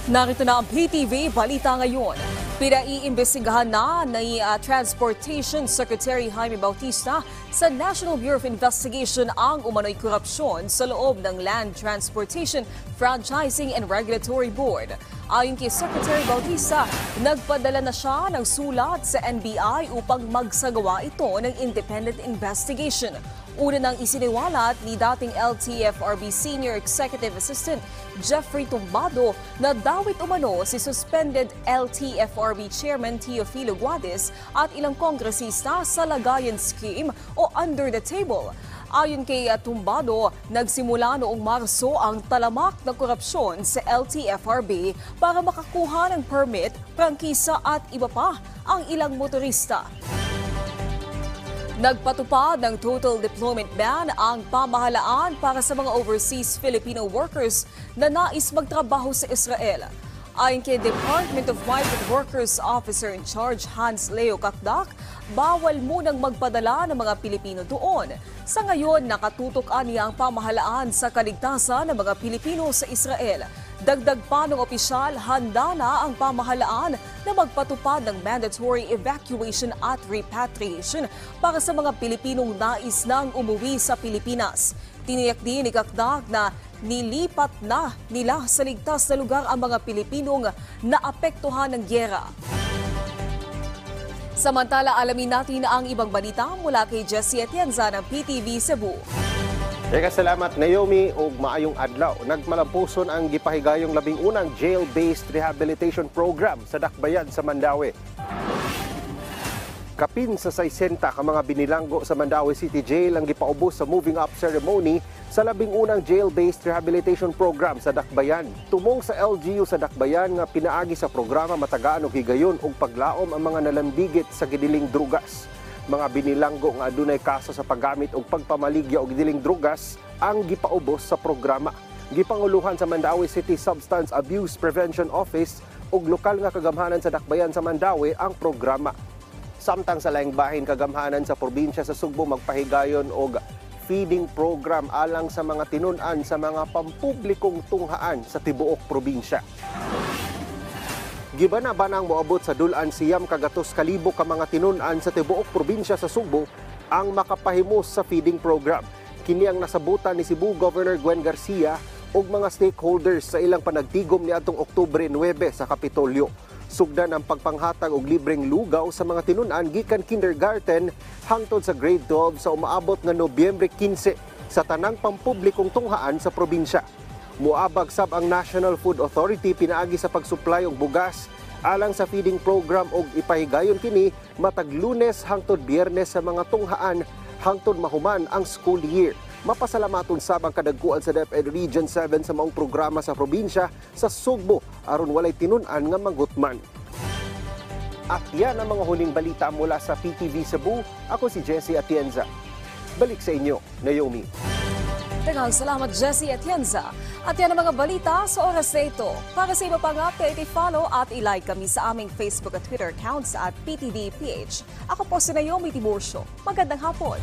Narito na ang PTV Balita ngayon. Pinaiimbestigahan na ni Transportation Secretary Jaime Bautista sa National Bureau of Investigation ang umano'y korupsyon sa loob ng Land Transportation Franchising and Regulatory Board. Ayon kay Secretary Bautista, nagpadala na siya ng sulat sa NBI upang magsagawa ito ng independent investigation. Una nang isiniwalat ni dating LTFRB Senior Executive Assistant Jeffrey Tumbado na dawit umano si suspended LTFRB Chairman Teofilo Guadis at ilang kongresista sa lagayan scheme o under the table. Ayon kay Tumbado, nagsimula noong Marso ang talamak na korupsyon sa LTFRB para makakuha ng permit, prangkisa at iba pa ang ilang motorista. Nagpatupad ng total deployment ban ang pamahalaan para sa mga overseas Filipino workers na nais magtrabaho sa Israel. Ayon kay Department of Migrant Workers Officer in Charge Hans Leo Kakdak, bawal munang magpadala ng mga Pilipino doon. Sa ngayon, nakatutok niya ang pamahalaan sa kaligtasan ng mga Pilipino sa Israel. Dagdag pa ng opisyal, handa na ang pamahalaan na magpatupad ng mandatory evacuation at repatriation para sa mga Pilipinong nais nang umuwi sa Pilipinas. Tiniyak din ni Kakdak na nilipat na nila sa ligtas na lugar ang mga Pilipinong naapektuhan ng gyera. Samantala, alamin natin ang ibang balita mula kay Jessie Atienza ng PTV Cebu. Salamat Naomi ug maayong adlaw. Nagmalampuson ang gipahigayong 11 jail-based rehabilitation program sa Dakbayan sa Mandaue. Kapin sa 60 ka mga binilanggo sa Mandaue City Jail ang gipaubos sa moving up ceremony sa 11 jail-based rehabilitation program sa Dakbayan. Tumong sa LGU sa Dakbayan nga pinaagi sa programa matagaan og higayon ug paglaom ang mga nalandigit sa gidiling drugas. Mga binilanggo nga adunay kaso sa paggamit og pagpamaligya og gidiling drugas ang gipaubos sa programa. Gipanguluhan sa Mandaue City Substance Abuse Prevention Office ug lokal nga kagamhanan sa Dakbayan sa Mandaue ang programa. Samtang sa laing bahin kagamhanan sa probinsya sa Sugbo magpahigayon og feeding program alang sa mga tinun-an sa mga pampublikong tunghaan sa tibuok probinsya. Gibana-banang moabot sa dulan siyam kagatos kalibo ka mga tinun-an sa tibuok probinsya sa Sugbo ang makapahimos sa feeding program. Kini ang nasabutan ni Cebu Governor Gwen Garcia ug mga stakeholders sa ilang panagtigom niadtong Oktubre 9 sa Kapitolyo. Sugdan ang pagpanghatag og libreng lugaw sa mga tinun-an gikan kindergarten hangtod sa grade 12 sa umaabot nga Nobyembre 15 sa tanang pampublikong tunghaan sa probinsya. Muabag sab ang National Food Authority pinaagi sa pagsuplay og bugas alang sa feeding program og ipahigayon kini matag Lunes hangtod Biyernes sa mga tunghaan hangtod mahuman ang school year. Mapasalamaton sab ang kadagkuan sa DepEd Region 7 sa maong programa sa probinsya sa Sugbo aron walay tinun-an nga mangutman. At yan ang mga huling balita mula sa PTV Cebu. Ako si Jessie Atienza. Balik sa inyo, Naomi. Daghang salamat, Jessie Atienza. At yan ang mga balita sa oras na ito. Para sa iba pang update, i-follow at i-like kami sa aming Facebook at Twitter accounts at PTVPH. Ako po si Naomi Tiburcio. Magandang hapon.